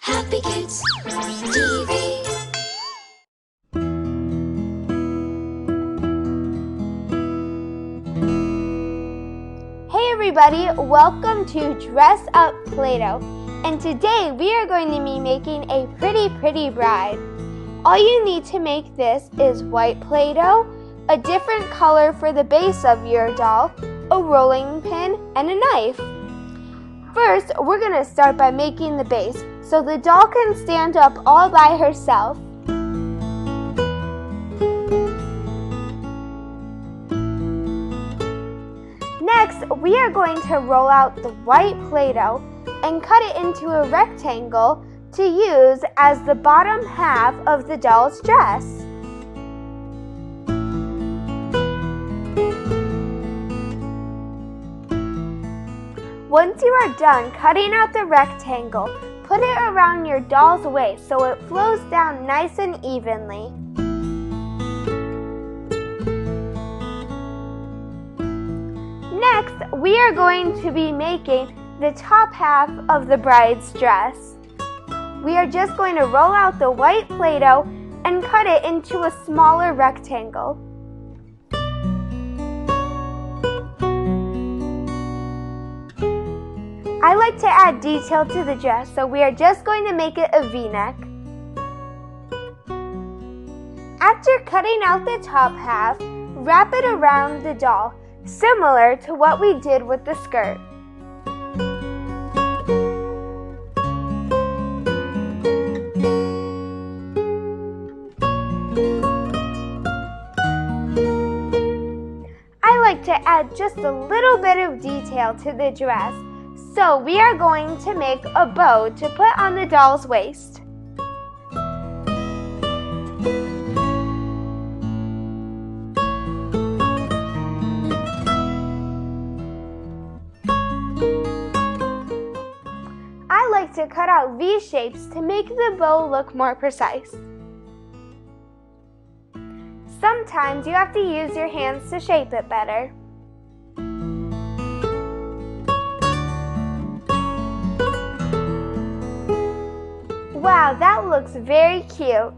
Happykids TV. Hey everybody, welcome to Dress Up Play-Doh, and today we are going to be making a pretty bride. All you need to make this is white Play-Doh, a different color for the base of your doll, a rolling pin, and a knife. First, we're going to start by making the base so the doll can stand up all by herself. Next, we are going to roll out the white Play-Doh and cut it into a rectangle to use as the bottom half of the doll's dress. Once you are done cutting out the rectangle, put it around your doll's waist so it flows down nice and evenly. Next, we are going to be making the top half of the bride's dress. We are just going to roll out the white Play-Doh and cut it into a smaller rectangle. I like to add detail to the dress, so we are just going to make it a V-neck. After cutting out the top half, wrap it around the doll, similar to what we did with the skirt. I like to add just a little bit of detail to the dress, so we are going to make a bow to put on the doll's waist. I like to cut out V shapes to make the bow look more precise. Sometimes you have to use your hands to shape it better. Wow, that looks very cute.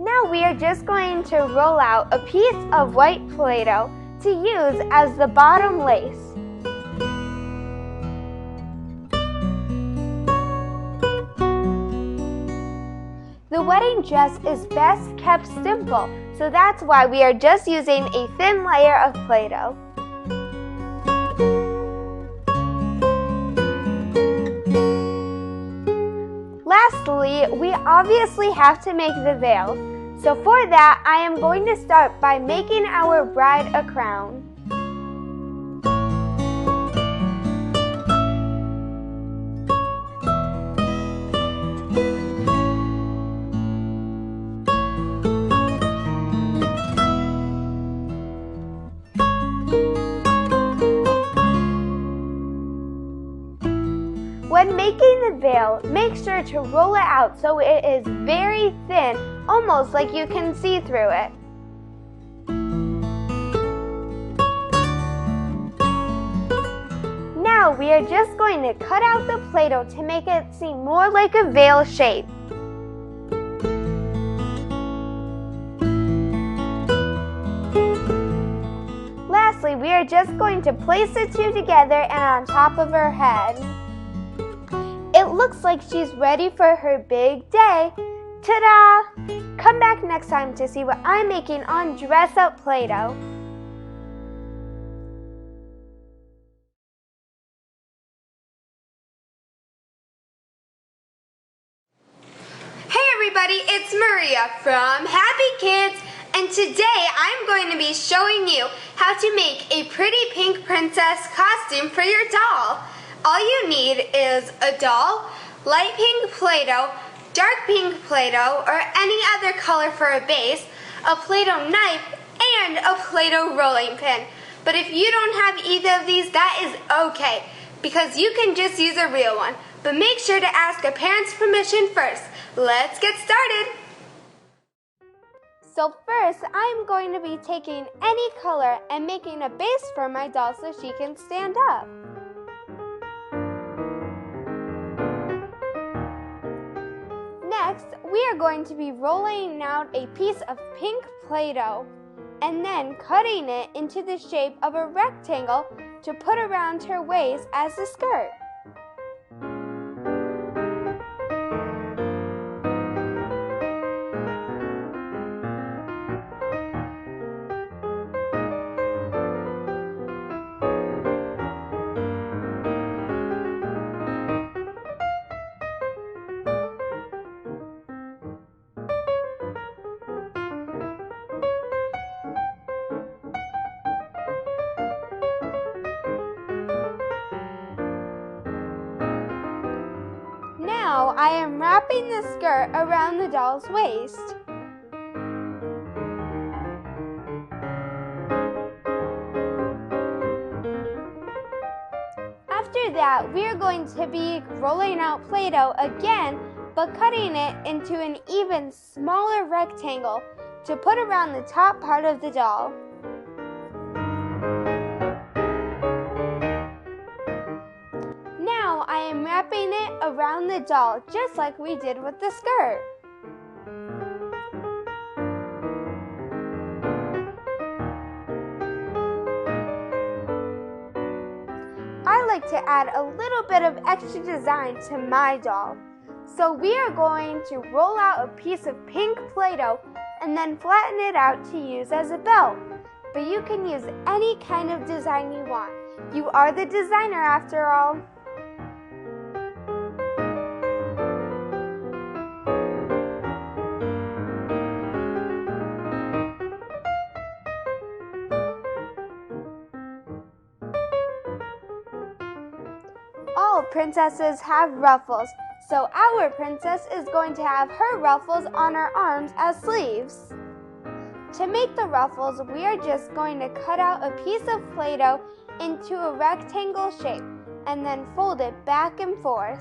Now we are just going to roll out a piece of white Play-Doh to use as the bottom lace. The wedding dress is best kept simple, so that's why we are just using a thin layer of Play-Doh. Lastly, we obviously have to make the veil. So for that, I am going to start by making our bride a crown. When making the veil, make sure to roll it out so it is very thin, almost like you can see through it. Now we are just going to cut out the Play-Doh to make it seem more like a veil shape. Lastly, we are just going to place the two together and on top of her head. It looks like she's ready for her big day. Ta-da! Come back next time to see what I'm making on Dress Up Play-Doh. Hey everybody, it's Maria from Happykids, and today I'm going to be showing you how to make a pretty pink princess costume for your doll. All you need is a doll, light pink Play-Doh, dark pink Play-Doh, or any other color for a base, a Play-Doh knife, and a Play-Doh rolling pin. But if you don't have either of these, that is okay, because you can just use a real one. But make sure to ask a parent's permission first. Let's get started! So first, I'm going to be taking any color and making a base for my doll so she can stand up. we are going to be rolling out a piece of pink Play-Doh and then cutting it into the shape of a rectangle to put around her waist as a skirt. Now I am wrapping the skirt around the doll's waist. After that, we are going to be rolling out Play-Doh again, but cutting it into an even smaller rectangle to put around the top part of the doll. Now I am wrapping it around the doll just like we did with the skirt. I like to add a little bit of extra design to my doll. So we are going to roll out a piece of pink Play-Doh and then flatten it out to use as a belt. But you can use any kind of design you want. You are the designer after all. All princesses have ruffles, so our princess is going to have her ruffles on her arms as sleeves. To make the ruffles, we are just going to cut out a piece of Play-Doh into a rectangle shape and then fold it back and forth.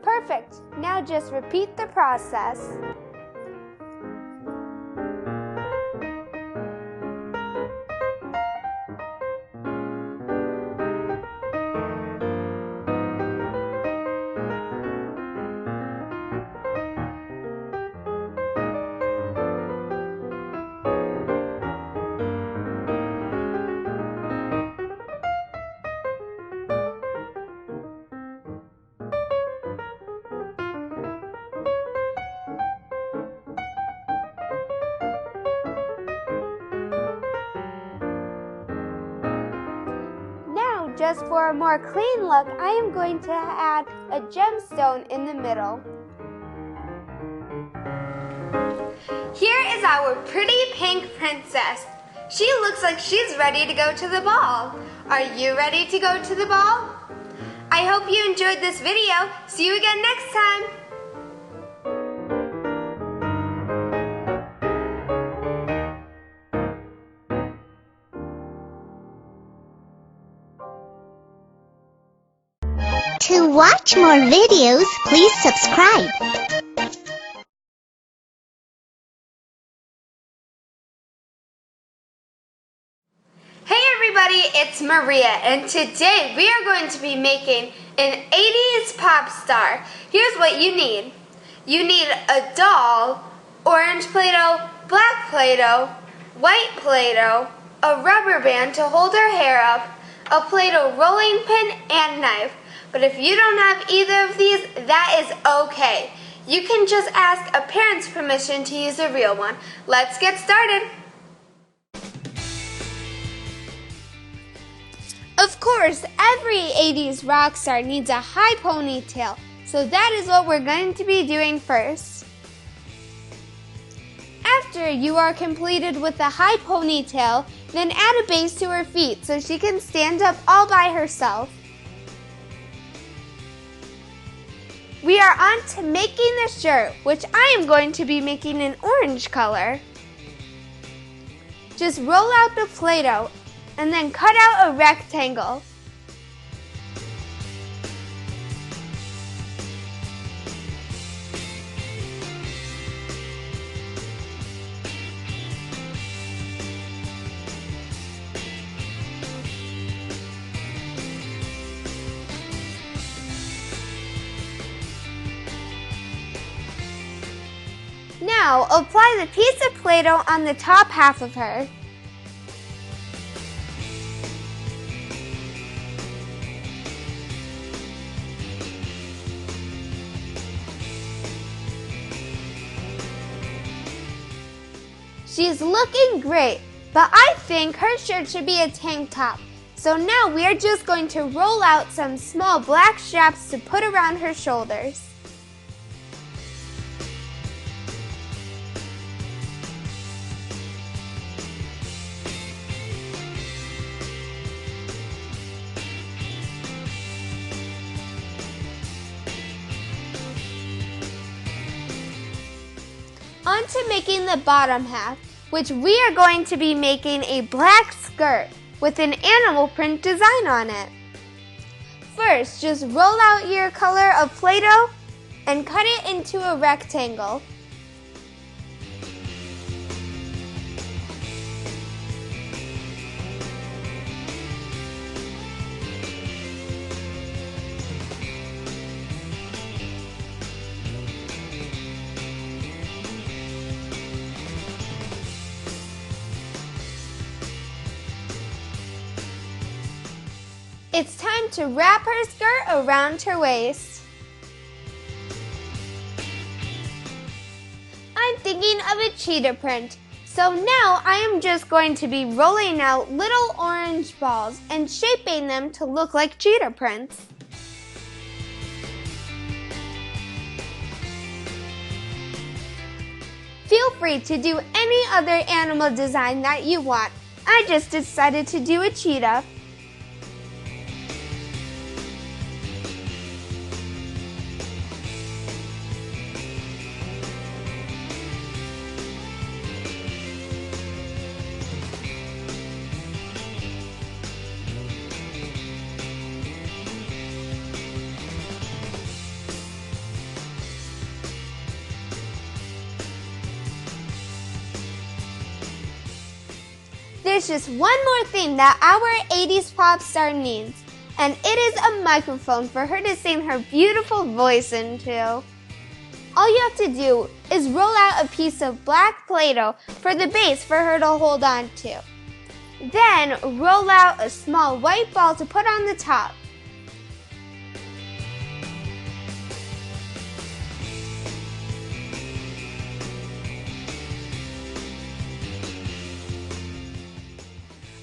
Perfect. Now just repeat the process. Just for a more clean look, I am going to add a gemstone in the middle. Here is our pretty pink princess. She looks like she's ready to go to the ball. Are you ready to go to the ball? I hope you enjoyed this video. See you again next time. To watch more videos, please subscribe. Hey everybody, it's Maria, and today we are going to be making an 80s pop star. Here's what you need. You need a doll, orange Play-Doh, black Play-Doh, white Play-Doh, a rubber band to hold her hair up, a Play-Doh rolling pin, and knife. But if you don't have either of these, that is okay. You can just ask a parent's permission to use a real one. Let's get started. Of course, every 80s rock star needs a high ponytail, so that is what we're going to be doing first. After you are completed with the high ponytail, then add a base to her feet so she can stand up all by herself. We are on to making the shirt, which I am going to be making an orange color. Just roll out the Play-Doh and then cut out a rectangle. Now, apply the piece of Play-Doh on the top half of her. She's looking great, but I think her shirt should be a tank top. So now we are just going to roll out some small black straps to put around her shoulders. On to making the bottom half, which we are going to be making a black skirt with an animal print design on it. First, just roll out your color of Play-Doh and cut it into a rectangle. It's time to wrap her skirt around her waist. I'm thinking of a cheetah print, so now I am just going to be rolling out little orange balls and shaping them to look like cheetah prints. Feel free to do any other animal design that you want. I just decided to do a cheetah. There's just one more thing that our 80s pop star needs, and it is a microphone for her to sing her beautiful voice into. All you have to do is roll out a piece of black Play-Doh for the base for her to hold on to. Then roll out a small white ball to put on the top.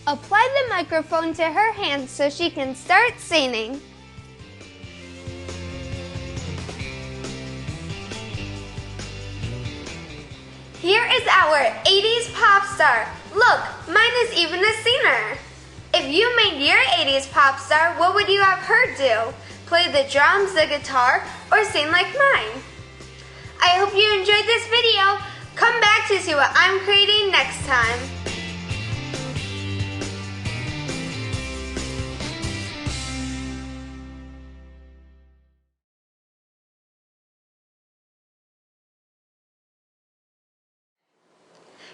Apply the microphone to her hands so she can start singing. Here is our 80s pop star. Look, mine is even a singer. If you made your 80s pop star, what would you have her do? Play the drums, the guitar, or sing like mine? I hope you enjoyed this video. Come back to see what I'm creating next time.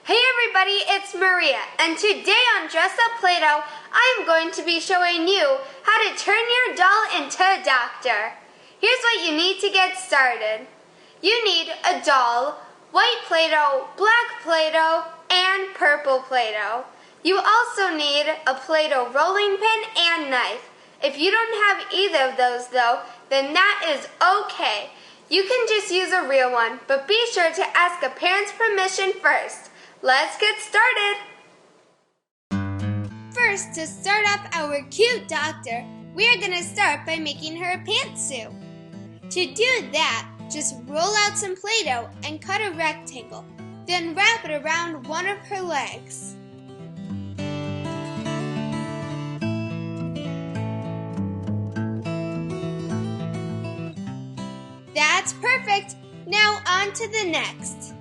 Hey everybody, it's Maria, and today on Dress Up Play-Doh, I'm going to be showing you how to turn your doll into a doctor. Here's what you need to get started. You need a doll, white Play-Doh, black Play-Doh, and purple Play-Doh. You also need a Play-Doh rolling pin and knife. If you don't have either of those though, then that is okay. You can just use a real one, but be sure to ask a parent's permission first. Let's get started! First, to start up our cute doctor, we are going to start by making her a pantsuit. To do that, just roll out some Play-Doh and cut a rectangle, then wrap it around one of her legs. That's perfect! Now on to the next.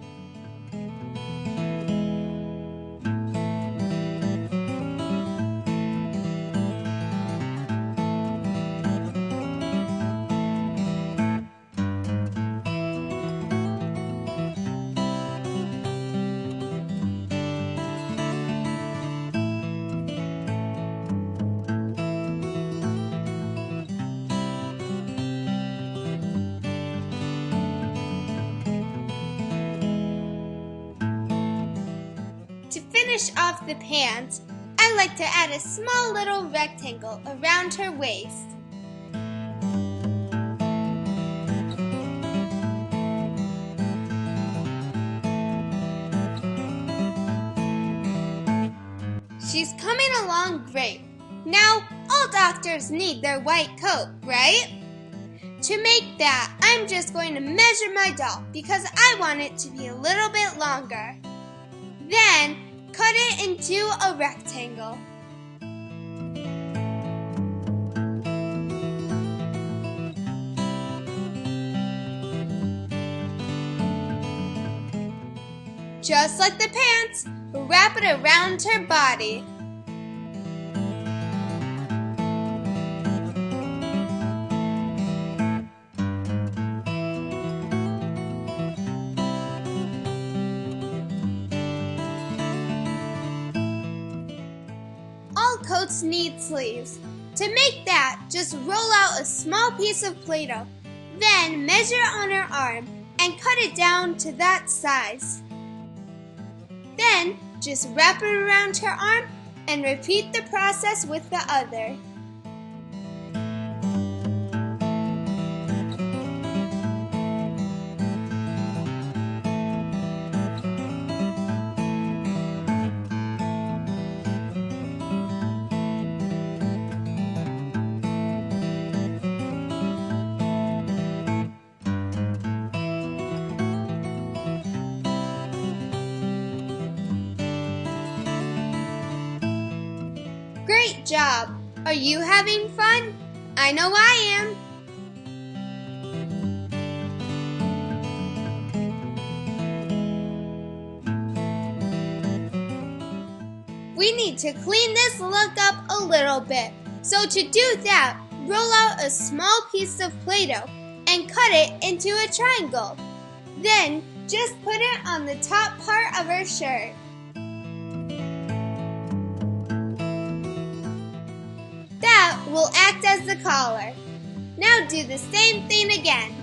finish off the pants, I like to add a small little rectangle around her waist. She's coming along great. Now, all doctors need their white coat, right? To make that, I'm just going to measure my doll because I want it to be a little bit longer. Then, cut it into a rectangle. Just like the pants, wrap it around her body. All coats need sleeves. To make that, just roll out a small piece of Play-Doh, then measure on her arm and cut it down to that size. Then, just wrap it around her arm and repeat the process with the other. Great job! Are you having fun? I know I am! We need to clean this look up a little bit. So to do that, roll out a small piece of Play-Doh and cut it into a triangle. Then just put it on the top part of her shirt. That will act as the collar. Now do the same thing again.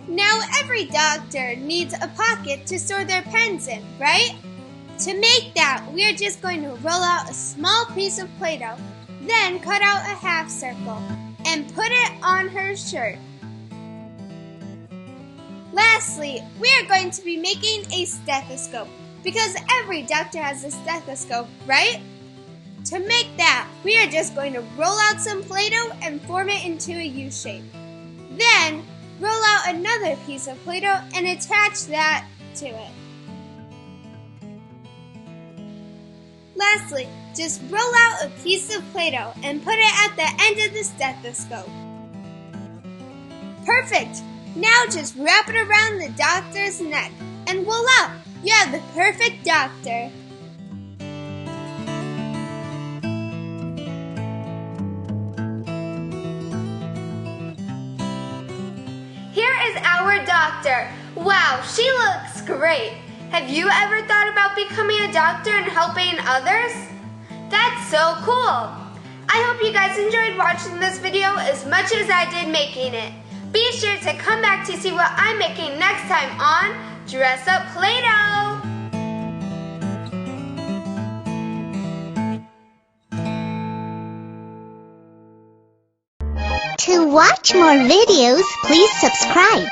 Now every doctor needs a pocket to store their pens in, right? To make that, we are just going to roll out a small piece of Play-Doh, then cut out a half circle and put it on her shirt. Lastly, we are going to be making a stethoscope because every doctor has a stethoscope, right? To make that, we are just going to roll out some Play-Doh and form it into a U shape. Then, roll out another piece of Play-Doh and attach that to it. Lastly, just roll out a piece of Play-Doh and put it at the end of the stethoscope. Perfect! Now just wrap it around the doctor's neck, and voila! You have the perfect doctor. Here is our doctor. Wow, she looks great. Have you ever thought about becoming a doctor and helping others? That's so cool. I hope you guys enjoyed watching this video as much as I did making it. Be sure to come back to see what I'm making next time on Dress Up Play-Doh. To watch more videos, please subscribe.